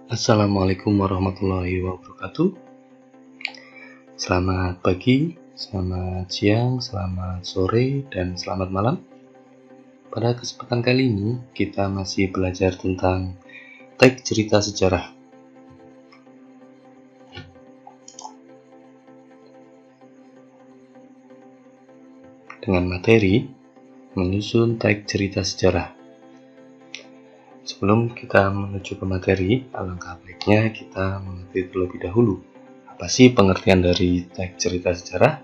Assalamualaikum warahmatullahi wabarakatuh. Selamat pagi, selamat siang, selamat sore, dan selamat malam. Pada kesempatan kali ini, kita masih belajar tentang teks cerita sejarah. Dengan materi menyusun teks cerita sejarah. Sebelum kita menuju ke materi, alangkah baiknya kita mengerti terlebih dahulu apa sih pengertian dari teks cerita sejarah.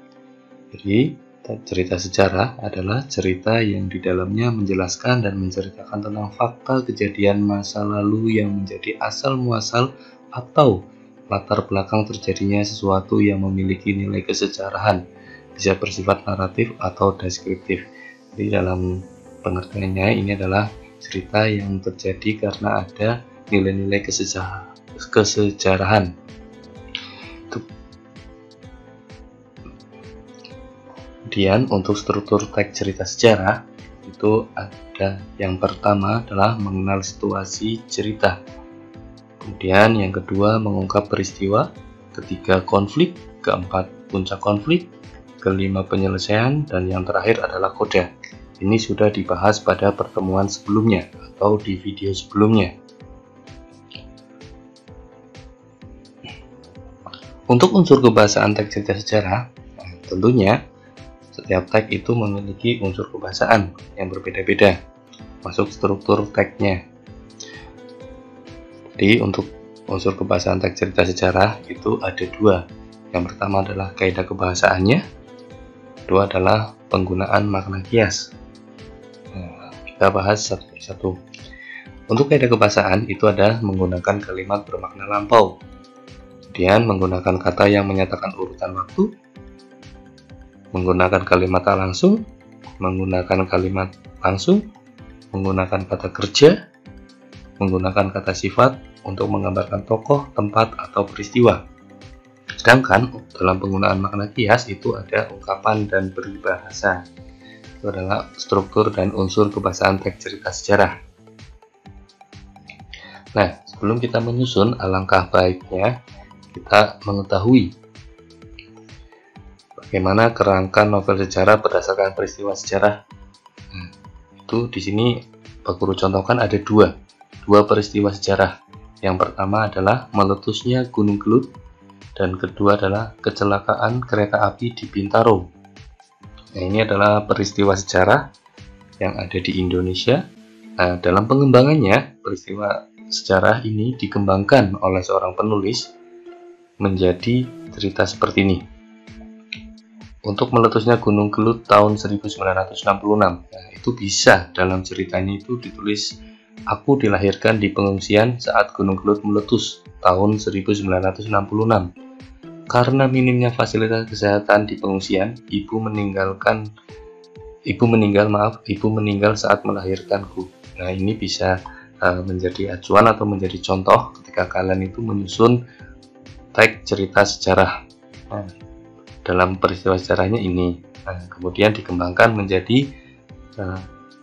Jadi, teks cerita sejarah adalah cerita yang di dalamnya menjelaskan dan menceritakan tentang fakta kejadian masa lalu yang menjadi asal muasal atau latar belakang terjadinya sesuatu yang memiliki nilai kesejarahan, bisa bersifat naratif atau deskriptif. Jadi dalam pengertiannya ini adalah cerita yang terjadi karena ada nilai-nilai kesejarahan. Kemudian untuk struktur teks cerita sejarah itu ada yang pertama adalah mengenal situasi cerita. Kemudian yang kedua mengungkap peristiwa, ketiga konflik, keempat puncak konflik, kelima penyelesaian, dan yang terakhir adalah koda. Ini sudah dibahas pada pertemuan sebelumnya atau di video sebelumnya. Untuk unsur kebahasaan teks cerita sejarah, tentunya setiap teks itu memiliki unsur kebahasaan yang berbeda-beda masuk struktur teksnya. Jadi untuk unsur kebahasaan teks cerita sejarah itu ada dua. Yang pertama adalah kaidah kebahasaannya, kedua adalah penggunaan makna kias. Kita bahas satu persatu. Untuk kaidah kebahasaan itu ada menggunakan kalimat bermakna lampau, kemudian menggunakan kata yang menyatakan urutan waktu, menggunakan kalimat tak langsung, menggunakan kalimat langsung, menggunakan kata kerja, menggunakan kata sifat untuk menggambarkan tokoh, tempat, atau peristiwa. Sedangkan dalam penggunaan makna kias itu ada ungkapan dan peribahasa. Itu adalah struktur dan unsur kebahasaan teks cerita sejarah. Nah, sebelum kita menyusun, alangkah baiknya kita mengetahui bagaimana kerangka novel sejarah berdasarkan peristiwa sejarah. Itu di sini Pak Guru contohkan ada dua peristiwa sejarah. Yang pertama adalah meletusnya Gunung Kelut, dan kedua adalah kecelakaan kereta api di Bintaro. Nah, ini adalah peristiwa sejarah yang ada di Indonesia. Nah, dalam pengembangannya, peristiwa sejarah ini dikembangkan oleh seorang penulis menjadi cerita seperti ini. Untuk meletusnya Gunung Kelut tahun 1966, nah, itu bisa dalam ceritanya itu ditulis, aku dilahirkan di pengungsian saat Gunung Kelut meletus tahun 1966. Karena minimnya fasilitas kesehatan di pengungsian, ibu meninggal saat melahirkanku. Nah, ini bisa menjadi acuan atau menjadi contoh ketika kalian itu menyusun teks cerita sejarah. Nah, dalam peristiwa sejarahnya ini, kemudian dikembangkan menjadi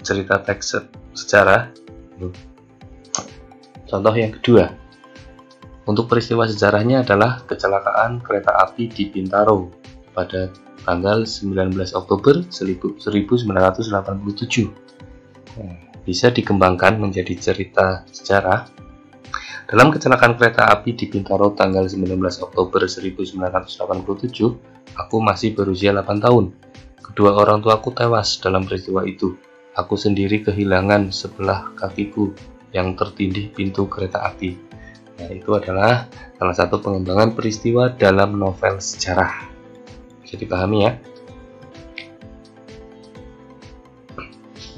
cerita teks sejarah. Contoh yang kedua, untuk peristiwa sejarahnya adalah kecelakaan kereta api di Bintaro pada tanggal 19 Oktober 1987. Bisa dikembangkan menjadi cerita sejarah. Dalam kecelakaan kereta api di Bintaro tanggal 19 Oktober 1987, aku masih berusia 8 tahun. Kedua orang tuaku tewas dalam peristiwa itu. Aku sendiri kehilangan sebelah kakiku yang tertindih pintu kereta api. Nah, itu adalah salah satu pengembangan peristiwa dalam novel sejarah. Bisa dipahami ya?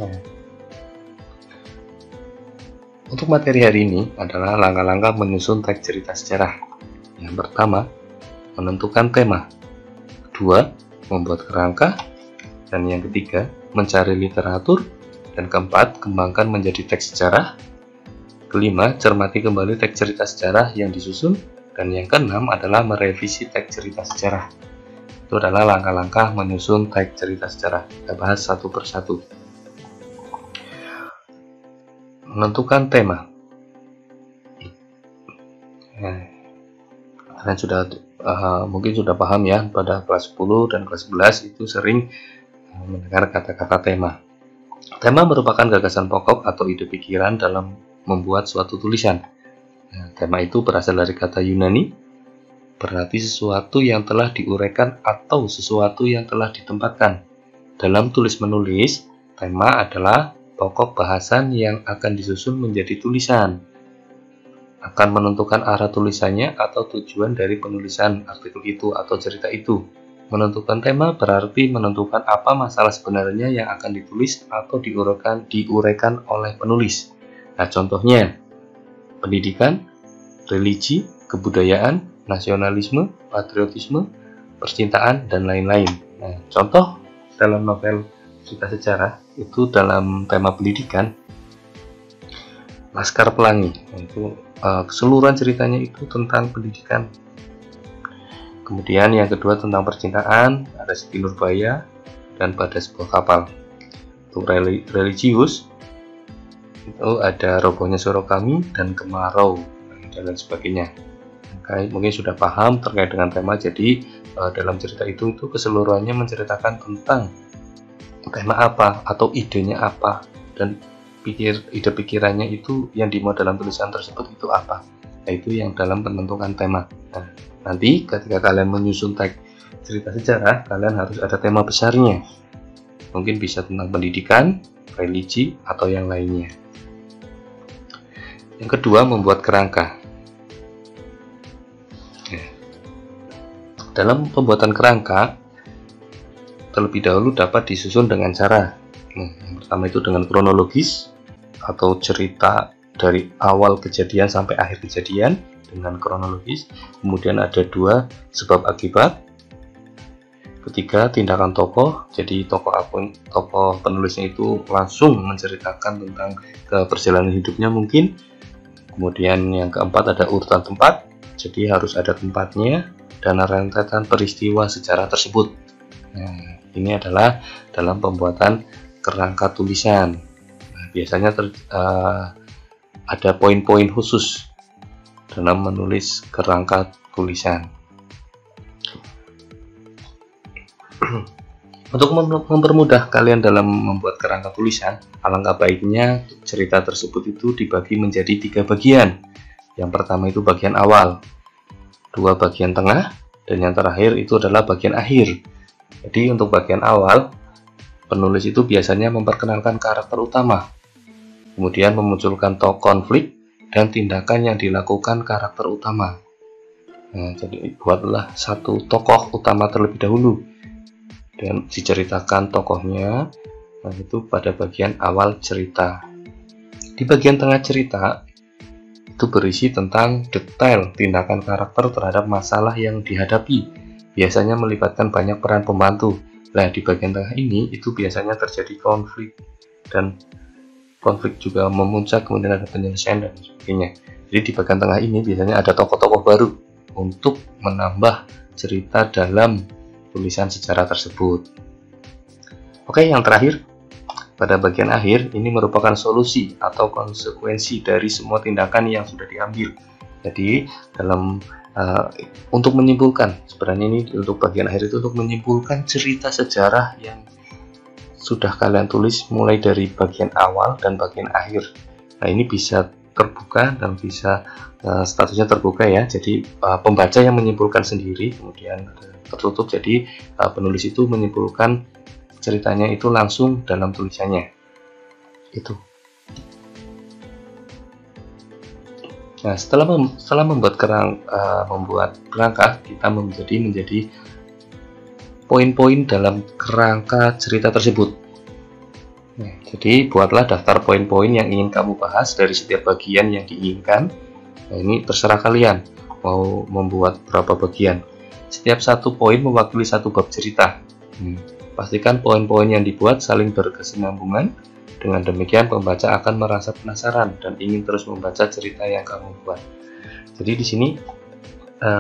Nah, untuk materi hari ini adalah langkah-langkah menyusun teks cerita sejarah. Yang pertama, menentukan tema. Kedua, membuat kerangka. Dan yang ketiga, mencari literatur. Dan keempat, kembangkan menjadi teks sejarah. Kelima, cermati kembali teks cerita sejarah yang disusun. Dan yang keenam adalah merevisi teks cerita sejarah. Itu adalah langkah-langkah menyusun teks cerita sejarah. Kita bahas satu persatu. Menentukan tema. Kalian sudah mungkin sudah paham ya, pada kelas 10 dan kelas 11 itu sering mendengar kata-kata tema. Tema merupakan gagasan pokok atau ide pikiran dalam membuat suatu tulisan. Nah, tema itu berasal dari kata Yunani, berarti sesuatu yang telah diuraikan atau sesuatu yang telah ditempatkan. Dalam tulis-menulis, tema adalah pokok bahasan yang akan disusun menjadi tulisan. Akan menentukan arah tulisannya atau tujuan dari penulisan artikel itu atau cerita itu. Menentukan tema berarti menentukan apa masalah sebenarnya yang akan ditulis atau diuraikan oleh penulis. Nah, contohnya pendidikan, religi, kebudayaan, nasionalisme, patriotisme, percintaan, dan lain-lain. Nah, contoh dalam novel cerita sejarah itu dalam tema pendidikan, Laskar Pelangi. Itu keseluruhan ceritanya itu tentang pendidikan. Kemudian yang kedua tentang percintaan, ada Siti Nurbaya dan Pada Sebuah Kapal. Untuk religius itu ada Robohnya Surau Kami dan Kemarau dan lain sebagainya. Oke, mungkin sudah paham terkait dengan tema. Jadi dalam cerita itu keseluruhannya menceritakan tentang tema apa atau idenya apa, dan ide pikirannya itu yang dimuat dalam tulisan tersebut itu apa. Nah, itu yang dalam penentukan tema. Nah, nanti ketika kalian menyusun teks cerita sejarah, kalian harus ada tema besarnya. Mungkin bisa tentang pendidikan, religi, atau yang lainnya. Yang kedua, membuat kerangka. Nah, dalam pembuatan kerangka, terlebih dahulu dapat disusun dengan cara yang pertama itu dengan kronologis atau cerita dari awal kejadian sampai akhir kejadian dengan kronologis. Kemudian ada dua, sebab akibat. Ketiga, tindakan tokoh. Jadi tokoh penulisnya itu langsung menceritakan tentang perjalanan hidupnya mungkin. Kemudian yang keempat ada urutan tempat. Jadi harus ada tempatnya dan rentetan peristiwa sejarah tersebut. Nah, ini adalah dalam pembuatan kerangka tulisan. Nah, biasanya ada poin-poin khusus dalam menulis kerangka tulisan. Untuk mempermudah kalian dalam membuat kerangka tulisan, alangkah baiknya cerita tersebut itu dibagi menjadi 3 bagian. Yang pertama itu bagian awal, 2 bagian tengah, dan yang terakhir itu adalah bagian akhir. Jadi untuk bagian awal, penulis itu biasanya memperkenalkan karakter utama, kemudian memunculkan konflik dan tindakan yang dilakukan karakter utama. Nah, jadi buatlah satu tokoh utama terlebih dahulu dan diceritakan tokohnya. Nah, itu pada bagian awal cerita. Di bagian tengah cerita itu berisi tentang detail tindakan karakter terhadap masalah yang dihadapi. Biasanya melibatkan banyak peran pembantu. Nah, di bagian tengah ini itu biasanya terjadi konflik, dan konflik juga memuncak, kemudian ada penyelesaian dan sebagainya. Jadi di bagian tengah ini biasanya ada tokoh-tokoh baru untuk menambah cerita dalam tulisan sejarah tersebut. Oke, yang terakhir, pada bagian akhir ini merupakan solusi atau konsekuensi dari semua tindakan yang sudah diambil. Jadi dalam untuk menyimpulkan, sebenarnya ini untuk bagian akhir itu untuk menyimpulkan cerita sejarah yang sudah kalian tulis mulai dari bagian awal dan bagian akhir. Nah, ini bisa terbuka dan bisa statusnya terbuka ya. Jadi pembaca yang menyimpulkan sendiri, kemudian tertutup. Jadi penulis itu menyimpulkan ceritanya itu langsung dalam tulisannya. Itu. Nah, setelah membuat kerangka, kita menjadi poin-poin dalam kerangka cerita tersebut. Nah, jadi buatlah daftar poin-poin yang ingin kamu bahas dari setiap bagian yang diinginkan. Nah, ini terserah kalian mau membuat berapa bagian. Setiap satu poin mewakili satu bab cerita. Pastikan poin-poin yang dibuat saling berkesinambungan. Dengan demikian pembaca akan merasa penasaran dan ingin terus membaca cerita yang kamu buat. Jadi di sini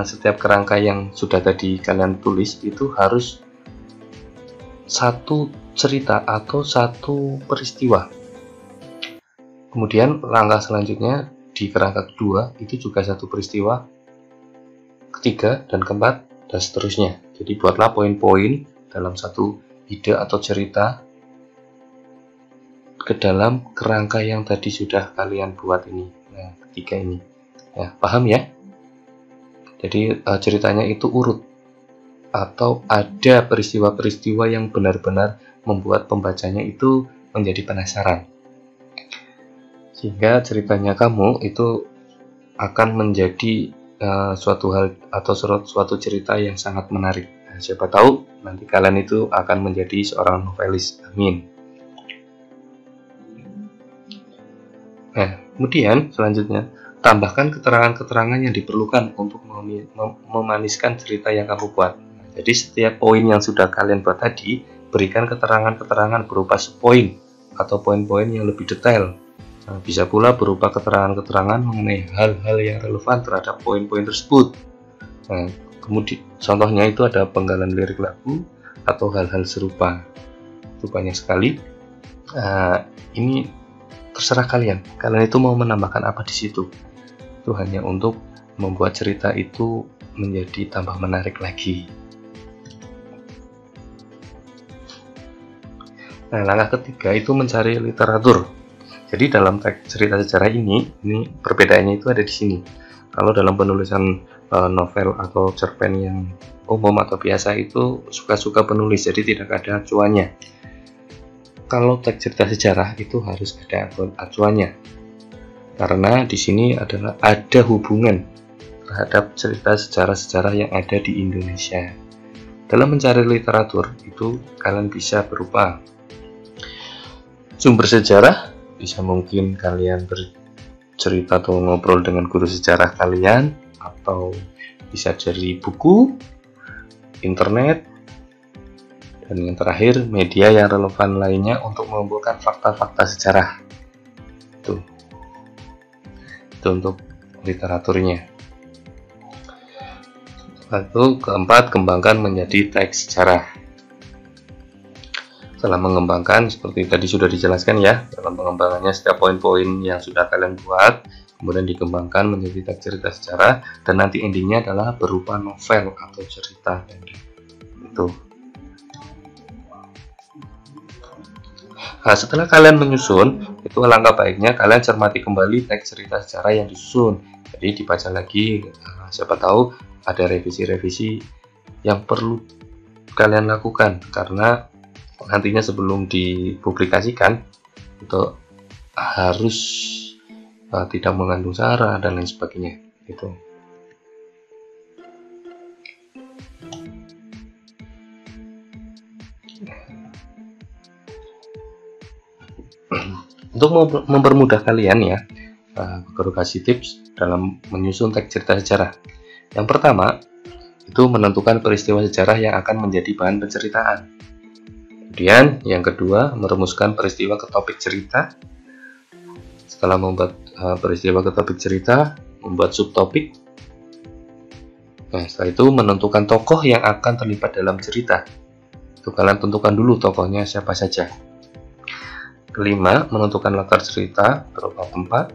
setiap kerangka yang sudah tadi kalian tulis itu harus satu cerita atau satu peristiwa. Kemudian langkah selanjutnya di kerangka kedua itu juga satu peristiwa. ketiga dan keempat, dan seterusnya. Jadi buatlah poin-poin dalam satu ide atau cerita ke dalam kerangka yang tadi sudah kalian buat ini. Nah, ketiga ini. Ya, paham ya? Jadi ceritanya itu urut, atau ada peristiwa-peristiwa yang benar-benar membuat pembacanya itu menjadi penasaran, sehingga ceritanya kamu itu akan menjadi suatu hal atau suatu cerita yang sangat menarik. Nah, siapa tahu nanti kalian itu akan menjadi seorang novelis. Amin. Nah, kemudian selanjutnya tambahkan keterangan-keterangan yang diperlukan untuk memaniskan cerita yang kamu buat. Jadi setiap poin yang sudah kalian buat tadi, berikan keterangan-keterangan berupa subpoin atau poin-poin yang lebih detail. Nah, bisa pula berupa keterangan-keterangan mengenai hal-hal yang relevan terhadap poin-poin tersebut. Nah, kemudian contohnya itu ada penggalan lirik lagu atau hal-hal serupa. Itu banyak sekali. Ini terserah kalian. Kalian itu mau menambahkan apa di situ. Itu hanya untuk membuat cerita itu menjadi tambah menarik lagi. Nah, langkah ketiga itu mencari literatur. Jadi dalam teks cerita sejarah ini perbedaannya itu ada di sini. Kalau dalam penulisan novel atau cerpen yang umum atau biasa itu suka-suka penulis, jadi tidak ada acuannya. Kalau teks cerita sejarah itu harus ada acuannya, karena di sini adalah ada hubungan terhadap cerita sejarah-sejarah yang ada di Indonesia. Dalam mencari literatur itu kalian bisa berupa sumber sejarah, bisa mungkin kalian bercerita atau ngobrol dengan guru sejarah kalian, atau bisa dari buku, internet, dan yang terakhir media yang relevan lainnya untuk mengumpulkan fakta-fakta sejarah. Itu untuk literaturnya. Lalu keempat, kembangkan menjadi teks sejarah. Setelah mengembangkan, seperti tadi sudah dijelaskan ya, dalam pengembangannya setiap poin-poin yang sudah kalian buat, kemudian dikembangkan menjadi teks cerita sejarah, dan nanti endingnya adalah berupa novel atau cerita. Itu. Nah, setelah kalian menyusun, itu alangkah baiknya kalian cermati kembali teks cerita sejarah yang disusun. Jadi dibaca lagi, siapa tahu ada revisi-revisi yang perlu kalian lakukan, karena nantinya sebelum dipublikasikan itu harus tidak mengandung sara dan lain sebagainya. Gitu. Untuk mempermudah kalian ya, aku kasih tips dalam menyusun teks cerita sejarah. Yang pertama itu menentukan peristiwa sejarah yang akan menjadi bahan penceritaan. Kemudian yang kedua, merumuskan peristiwa ke topik cerita. Setelah membuat peristiwa ke topik cerita, membuat subtopik. Nah, setelah itu menentukan tokoh yang akan terlibat dalam cerita. Itu kalian tentukan dulu tokohnya siapa saja. Kelima, menentukan latar cerita berupa tempat,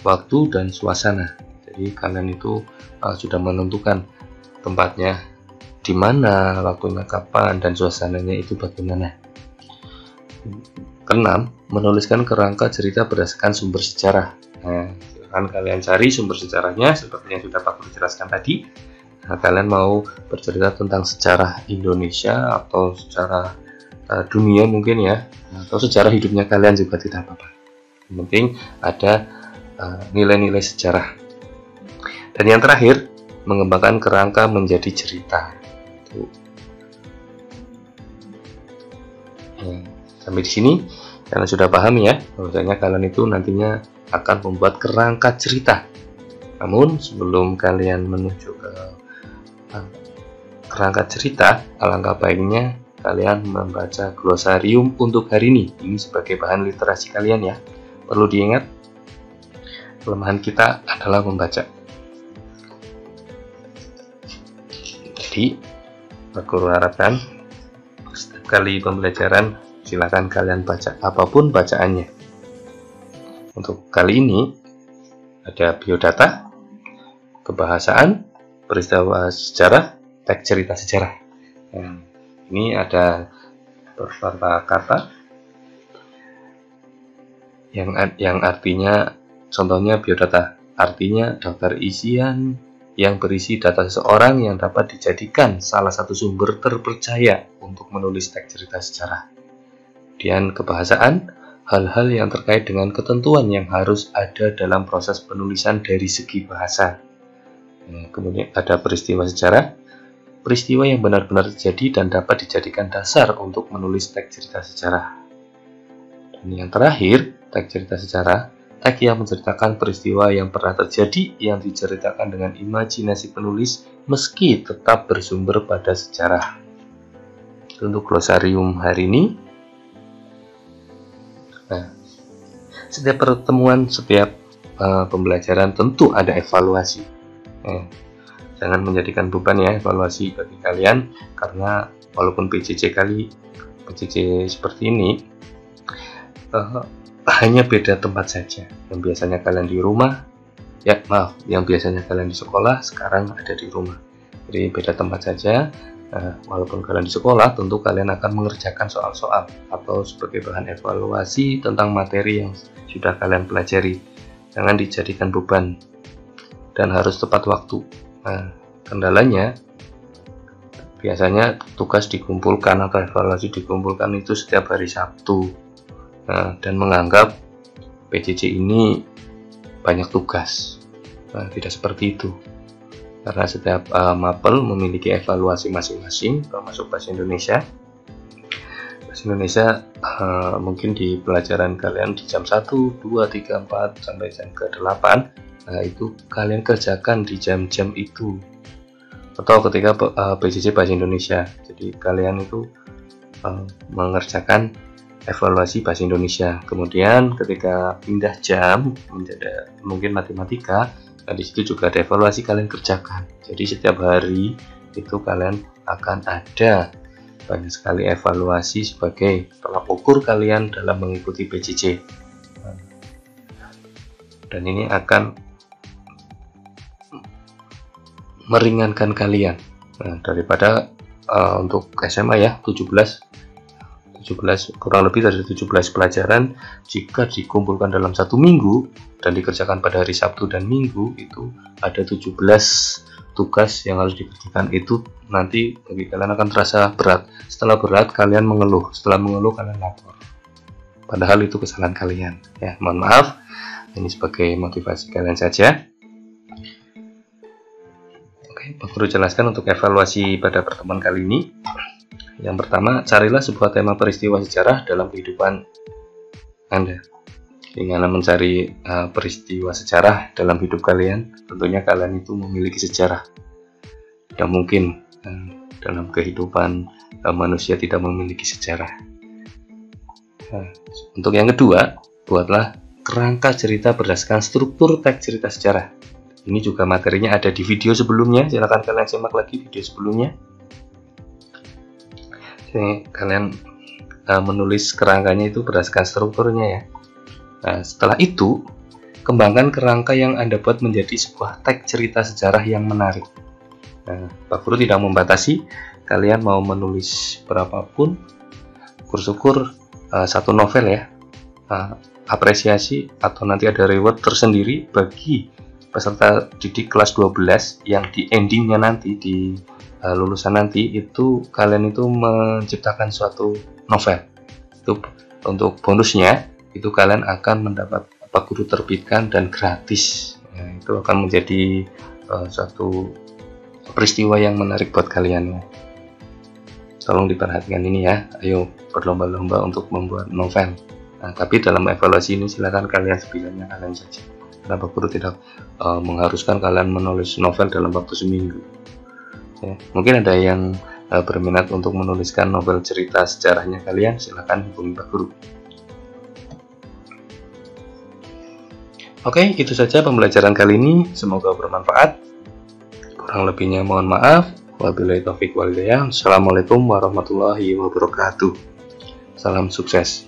waktu, dan suasana. Jadi kalian itu sudah menentukan tempatnya di mana, waktunya kapan, dan suasananya itu bagaimana. Keenam, menuliskan kerangka cerita berdasarkan sumber sejarah. Nah, silahkan kalian cari sumber sejarahnya seperti yang sudah Pak Guru jelaskan tadi. Nah, kalian mau bercerita tentang sejarah Indonesia atau sejarah dunia mungkin ya, atau sejarah hidupnya kalian juga tidak apa-apa. Yang penting ada nilai-nilai sejarah. Dan yang terakhir, mengembangkan kerangka menjadi cerita. Tuh. Sampai di sini kalian sudah paham ya, bahwasanya kalian itu nantinya akan membuat kerangka cerita. Namun sebelum kalian menuju ke kerangka cerita, alangkah baiknya kalian membaca glosarium untuk hari ini. Ini sebagai bahan literasi kalian ya. Perlu diingat, kelemahan kita adalah membaca. Jadi, Pak Guru harapkan setiap kali pembelajaran silakan kalian baca apapun bacaannya. Untuk kali ini ada biodata, kebahasaan, peristiwa sejarah, teks cerita sejarah. Nah, ini ada beberapa kata yang artinya, contohnya biodata, artinya daftar isian yang berisi data seseorang yang dapat dijadikan salah satu sumber terpercaya untuk menulis teks cerita sejarah. Kemudian kebahasaan, hal-hal yang terkait dengan ketentuan yang harus ada dalam proses penulisan dari segi bahasa. Kemudian ada peristiwa sejarah, peristiwa yang benar-benar terjadi dan dapat dijadikan dasar untuk menulis teks cerita sejarah. Dan yang terakhir, teks cerita sejarah, teks yang menceritakan peristiwa yang pernah terjadi yang diceritakan dengan imajinasi penulis meski tetap bersumber pada sejarah. Untuk glosarium hari ini, setiap pertemuan, setiap pembelajaran tentu ada evaluasi. Jangan menjadikan beban ya evaluasi bagi kalian, karena walaupun PJJ seperti ini, hanya beda tempat saja. Yang biasanya kalian di rumah, yang biasanya kalian di sekolah, sekarang ada di rumah. Jadi beda tempat saja. Walaupun kalian di sekolah, tentu kalian akan mengerjakan soal-soal atau sebagai bahan evaluasi tentang materi yang sudah kalian pelajari. Jangan dijadikan beban dan harus tepat waktu. Kendalanya biasanya tugas dikumpulkan atau evaluasi dikumpulkan itu setiap hari Sabtu. Dan menganggap PJJ ini banyak tugas. Tidak seperti itu, karena setiap mapel memiliki evaluasi masing-masing, termasuk Bahasa Indonesia. Bahasa Indonesia mungkin di pelajaran kalian di jam 1, 2, 3, 4 sampai jam ke-8, itu kalian kerjakan di jam-jam itu, atau ketika PJJ Bahasa Indonesia. Jadi kalian itu mengerjakan evaluasi Bahasa Indonesia. Kemudian ketika pindah jam menjadi mungkin matematika, di situ juga ada evaluasi kalian kerjakan. Jadi setiap hari itu kalian akan ada banyak sekali evaluasi sebagai tolak ukur kalian dalam mengikuti PJJ. Dan ini akan meringankan kalian. Daripada untuk SMA ya 17 kurang lebih dari 17 pelajaran, jika dikumpulkan dalam satu minggu dan dikerjakan pada hari Sabtu dan Minggu, itu ada 17 tugas yang harus dikerjakan. Itu nanti bagi kalian akan terasa berat. Setelah berat kalian mengeluh, setelah mengeluh kalian lapor, padahal itu kesalahan kalian ya. Mohon maaf, ini sebagai motivasi kalian saja. Oke, Pak Guru jelaskan untuk evaluasi pada pertemuan kali ini. Yang pertama, carilah sebuah tema peristiwa sejarah dalam kehidupan Anda. Dengan mencari peristiwa sejarah dalam hidup kalian, tentunya kalian itu memiliki sejarah. Tidak mungkin dalam kehidupan manusia tidak memiliki sejarah. Untuk yang kedua, buatlah kerangka cerita berdasarkan struktur teks cerita sejarah. Ini juga materinya ada di video sebelumnya, silakan kalian simak lagi video sebelumnya. Kalian menulis kerangkanya itu berdasarkan strukturnya ya. Setelah itu, kembangkan kerangka yang Anda buat menjadi sebuah teks cerita sejarah yang menarik. Pak Guru tidak membatasi, kalian mau menulis berapapun, syukur satu novel ya. Apresiasi atau nanti ada reward tersendiri bagi peserta didik kelas 12 yang di endingnya nanti di lulusan nanti itu kalian itu menciptakan suatu novel. Itu untuk bonusnya, itu kalian akan mendapat Pak Guru terbitkan dan gratis. Itu akan menjadi suatu peristiwa yang menarik buat kalian ya. Tolong diperhatikan ini ya. Ayo berlomba-lomba untuk membuat novel. Tapi dalam evaluasi ini silakan kalian sebisanya kalian saja. Karena Pak Guru tidak mengharuskan kalian menulis novel dalam waktu seminggu. Ya, mungkin ada yang berminat untuk menuliskan novel cerita sejarahnya kalian, silakan hubungi Pak Guru. Oke, itu saja pembelajaran kali ini, semoga bermanfaat. Kurang lebihnya mohon maaf. Wabillahi taufiq wal hidayah. Assalamualaikum warahmatullahi wabarakatuh. Salam sukses.